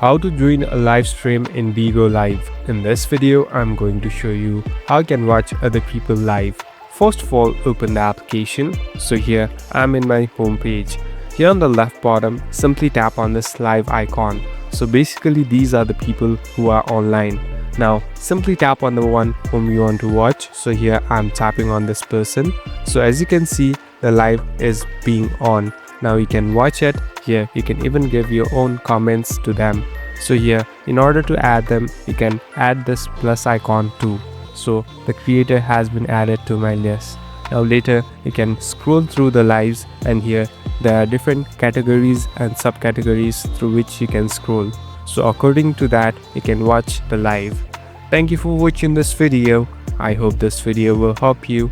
How to join a live stream in Bigo Live. In this video, I'm going to show you how you can watch other people live. First of all, open the application. So here, I'm in my home page. Here on the left bottom, simply tap on this live icon. So basically, these are the people who are online. Now, simply tap on the one whom you want to watch. So here, I'm tapping on this person. So as you can see, the live is being on. Now you can watch it. Here you can even give your own comments to them. So here, in order to add them, you can add this plus icon too. So the creator has been added to my list. Now later you can scroll through the lives, and here there are different categories and subcategories through which you can scroll. So according to that, you can watch the live. Thank you for watching this video. I hope this video will help you.